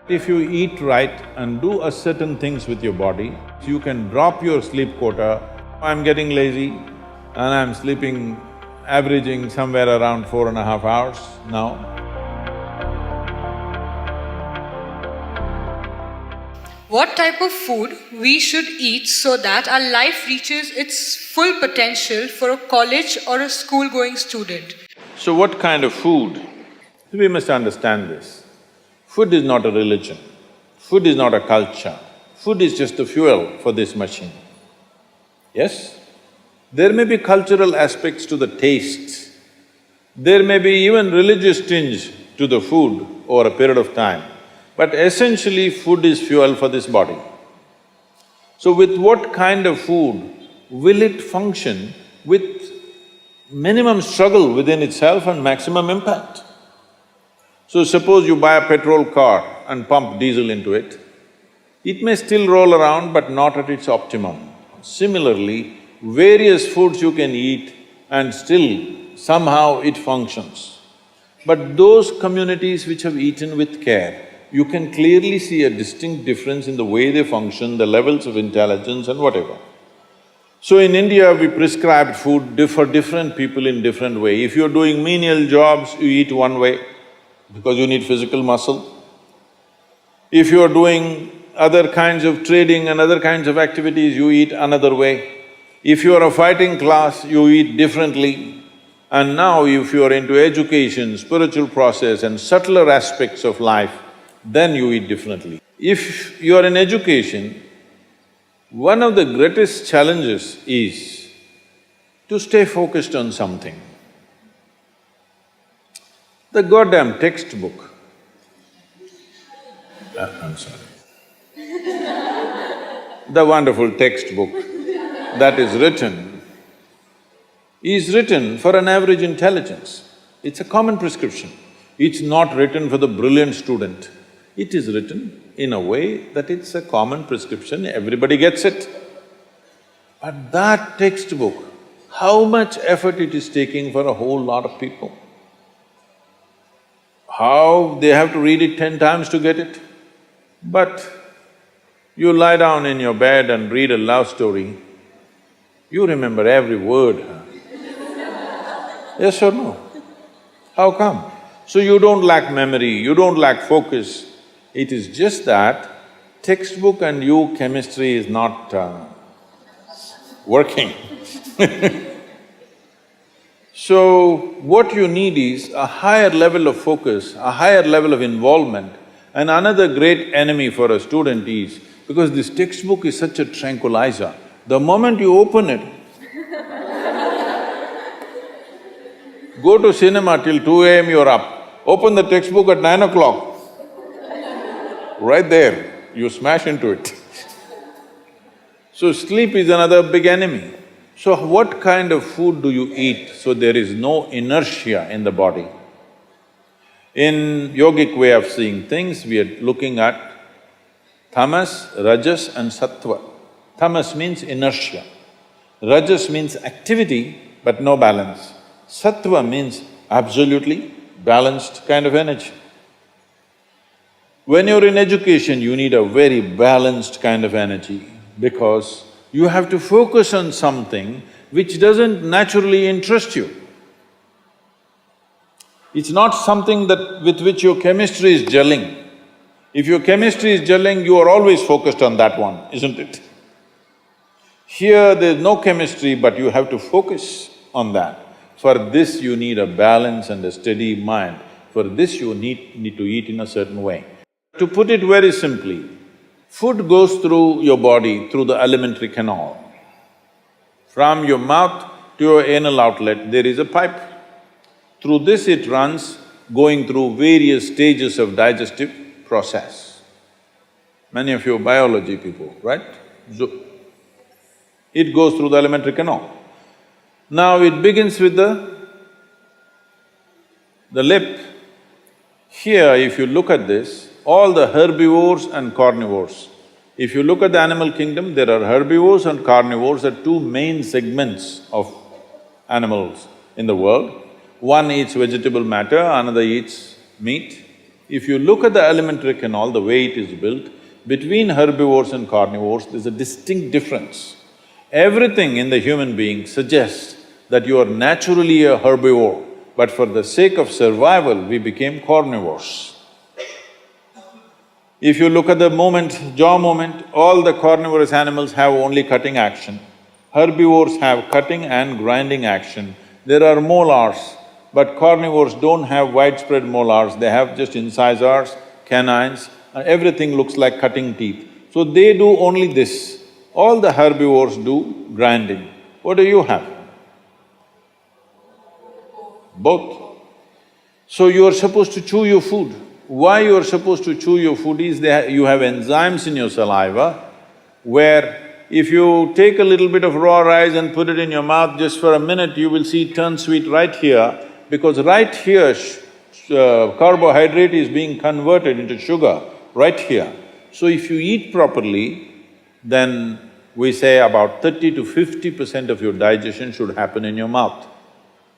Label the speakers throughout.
Speaker 1: If you eat right and do a certain things with your body, you can drop your sleep quota. I'm getting lazy and I'm sleeping, averaging somewhere around 4.5 hours now.
Speaker 2: What type of food we should eat so that our life reaches its full potential for a college or a school-going student?
Speaker 1: So what kind of food? We must understand this. Food is not a religion, food is not a culture, food is just the fuel for this machine. Yes? There may be cultural aspects to the tastes, there may be even religious tinge to the food over a period of time, but essentially food is fuel for this body. So with what kind of food will it function with minimum struggle within itself and maximum impact? So suppose you buy a petrol car and pump diesel into it, it may still roll around but not at its optimum. Similarly, various foods you can eat and still somehow it functions. But those communities which have eaten with care, you can clearly see a distinct difference in the way they function, the levels of intelligence and whatever. So in India, we prescribed food for different people in different way. If you're doing menial jobs, you eat one way because you need physical muscle. If you're doing other kinds of trading and other kinds of activities, you eat another way. If you're a fighting class, you eat differently. And now if you're into education, spiritual process and subtler aspects of life, then you eat differently. If you're in education, one of the greatest challenges is to stay focused on something. The goddamn textbook, I'm sorry. The wonderful textbook that is written for an average intelligence. It's a common prescription. It's not written for the brilliant student. It is written in a way that it's a common prescription, everybody gets it. But that textbook, how much effort it is taking for a whole lot of people? How they have to read it 10 times to get it? But you lie down in your bed and read a love story, you remember every word, huh? Yes or no? How come? So you don't lack memory, you don't lack focus. It is just that textbook and you, chemistry is not working. So, what you need is a higher level of focus, a higher level of involvement. And another great enemy for a student is, because this textbook is such a tranquilizer, the moment you open it, go to cinema till 2 AM you're up, open the textbook at 9 o'clock, right there, you smash into it. So sleep is another big enemy. So what kind of food do you eat so there is no inertia in the body? In yogic way of seeing things, we are looking at tamas, rajas and sattva. Tamas means inertia, rajas means activity but no balance, sattva means absolutely balanced kind of energy. When you're in education, you need a very balanced kind of energy because you have to focus on something which doesn't naturally interest you. It's not something with which your chemistry is gelling. If your chemistry is gelling, you are always focused on that one, isn't it? Here there's no chemistry, but you have to focus on that. For this you need a balance and a steady mind. For this you need to eat in a certain way. To put it very simply, food goes through your body through the alimentary canal. From your mouth to your anal outlet, there is a pipe. Through this it runs, going through various stages of digestive process. Many of you are biology people, right? So, it goes through the alimentary canal. Now it begins with the lip. Here, if you look at this, all the herbivores and carnivores. If you look at the animal kingdom, there are herbivores and carnivores are two main segments of animals in the world. One eats vegetable matter, another eats meat. If you look at the alimentary canal, the way it is built, between herbivores and carnivores, there's a distinct difference. Everything in the human being suggests that you are naturally a herbivore, but for the sake of survival, we became carnivores. If you look at the jaw movement, all the carnivorous animals have only cutting action. Herbivores have cutting and grinding action. There are molars, but carnivores don't have widespread molars, they have just incisors, canines, and everything looks like cutting teeth. So they do only this. All the herbivores do grinding. What do you have? Both. So you are supposed to chew your food. Why you are supposed to chew your food is you have enzymes in your saliva where if you take a little bit of raw rice and put it in your mouth just for a minute, you will see it turn sweet right here, because right here carbohydrate is being converted into sugar, right here. So if you eat properly, then we say about 30 to 50% of your digestion should happen in your mouth.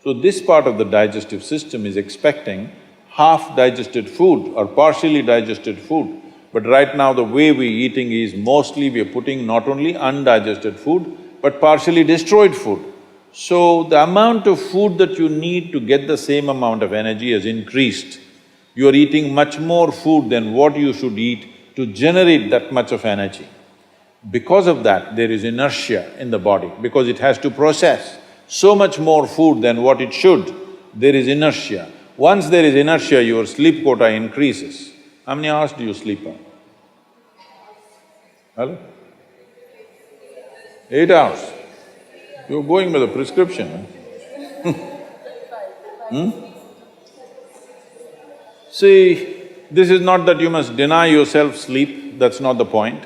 Speaker 1: So this part of the digestive system is expecting half-digested food or partially digested food. But right now the way we're eating is mostly we're putting not only undigested food, but partially destroyed food. So the amount of food that you need to get the same amount of energy has increased. You are eating much more food than what you should eat to generate that much of energy. Because of that, there is inertia in the body, because it has to process so much more food than what it should, there is inertia. Once there is inertia, your sleep quota increases. How many hours do you sleep on? Hello? 8 hours. You're going by the prescription, huh? See, this is not that you must deny yourself sleep, that's not the point.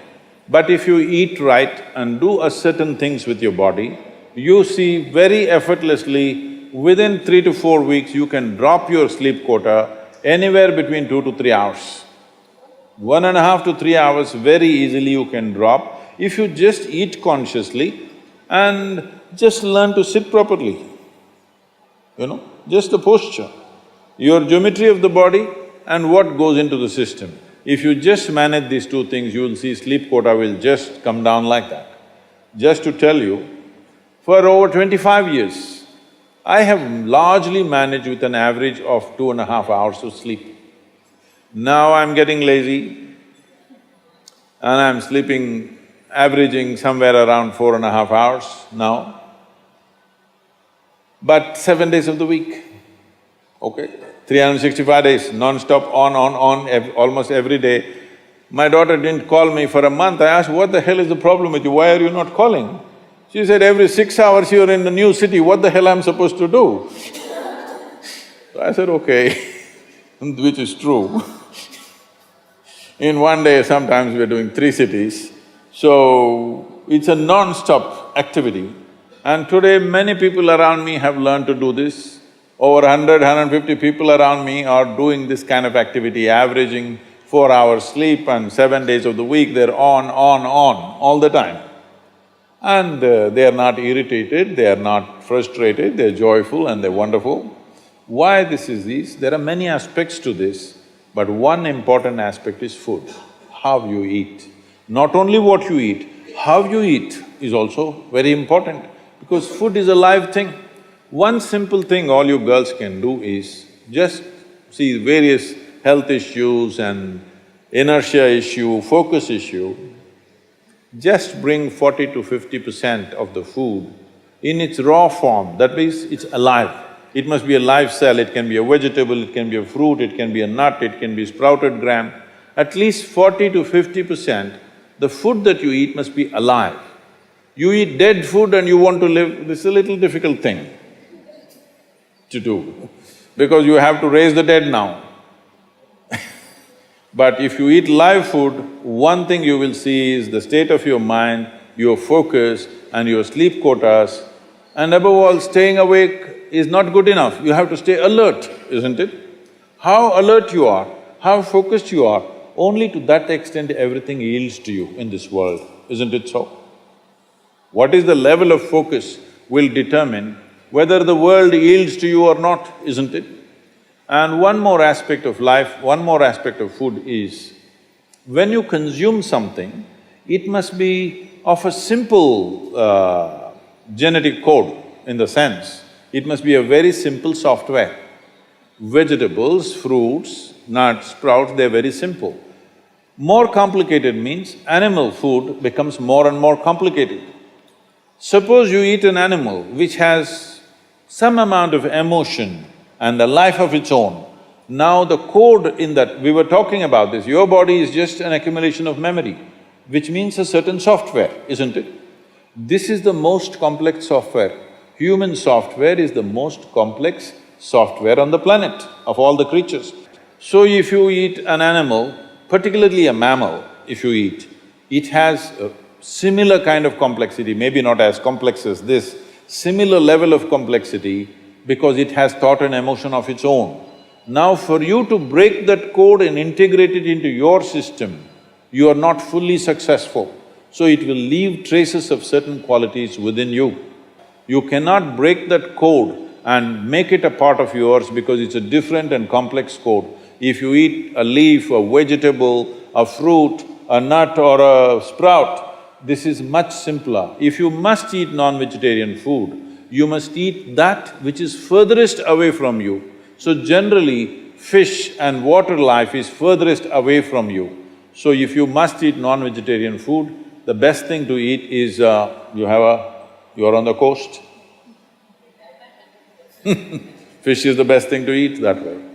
Speaker 1: But if you eat right and do a certain things with your body, you see very effortlessly, within 3 to 4 weeks, you can drop your sleep quota anywhere between 2 to 3 hours. 1.5 to 3 hours very easily you can drop if you just eat consciously and just learn to sit properly, just the posture, your geometry of the body and what goes into the system. If you just manage these two things, you will see sleep quota will just come down like that. Just to tell you, for over 25 years, I have largely managed with an average of 2.5 hours of sleep. Now I'm getting lazy and I'm sleeping, averaging somewhere around 4.5 hours now, but 7 days of the week, okay? 365 days, non-stop, on, almost every day. My daughter didn't call me for a month. I asked, what the hell is the problem with you? Why are you not calling? She said, every 6 hours you're in a new city, what the hell I'm supposed to do? So I said, okay, which is true. In one day, sometimes we're doing 3 cities, so it's a non-stop activity. And today, many people around me have learned to do this. Over 100, 150 people around me are doing this kind of activity, averaging 4 hours sleep and 7 days of the week, they're on, all the time. And they are not irritated, they are not frustrated, they're joyful and they're wonderful. Why this is this? There are many aspects to this, but one important aspect is food, how you eat. Not only what you eat, how you eat is also very important, because food is a live thing. One simple thing all you girls can do is just see various health issues and inertia issue, focus issue, just bring 40 to 50% of the food in its raw form, that means it's alive. It must be a live cell, it can be a vegetable, it can be a fruit, it can be a nut, it can be sprouted gram. At least 40 to 50%, the food that you eat must be alive. You eat dead food and you want to live, this is a little difficult thing to do, because you have to raise the dead now. But if you eat live food, one thing you will see is the state of your mind, your focus and your sleep quotas, and above all, staying awake is not good enough, you have to stay alert, isn't it? How alert you are, how focused you are, only to that extent everything yields to you in this world, isn't it so? What is the level of focus will determine whether the world yields to you or not, isn't it? And one more aspect of life, one more aspect of food is, when you consume something, it must be of a simple genetic code, in the sense, it must be a very simple software. Vegetables, fruits, nuts, sprouts, they're very simple. More complicated means animal food becomes more and more complicated. Suppose you eat an animal which has some amount of emotion and a life of its own. Now the code in that… we were talking about this, your body is just an accumulation of memory, which means a certain software, isn't it? This is the most complex software. Human software is the most complex software on the planet of all the creatures. So if you eat an animal, particularly a mammal, if you eat, it has a similar kind of complexity, maybe not as complex as this, similar level of complexity because it has thought and emotion of its own. Now for you to break that code and integrate it into your system, you are not fully successful. So it will leave traces of certain qualities within you. You cannot break that code and make it a part of yours because it's a different and complex code. If you eat a leaf, a vegetable, a fruit, a nut or a sprout, this is much simpler. If you must eat non-vegetarian food, you must eat that which is furthest away from you. So generally, fish and water life is furthest away from you. So if you must eat non-vegetarian food, the best thing to eat is, you're on the coast. Fish is the best thing to eat that way.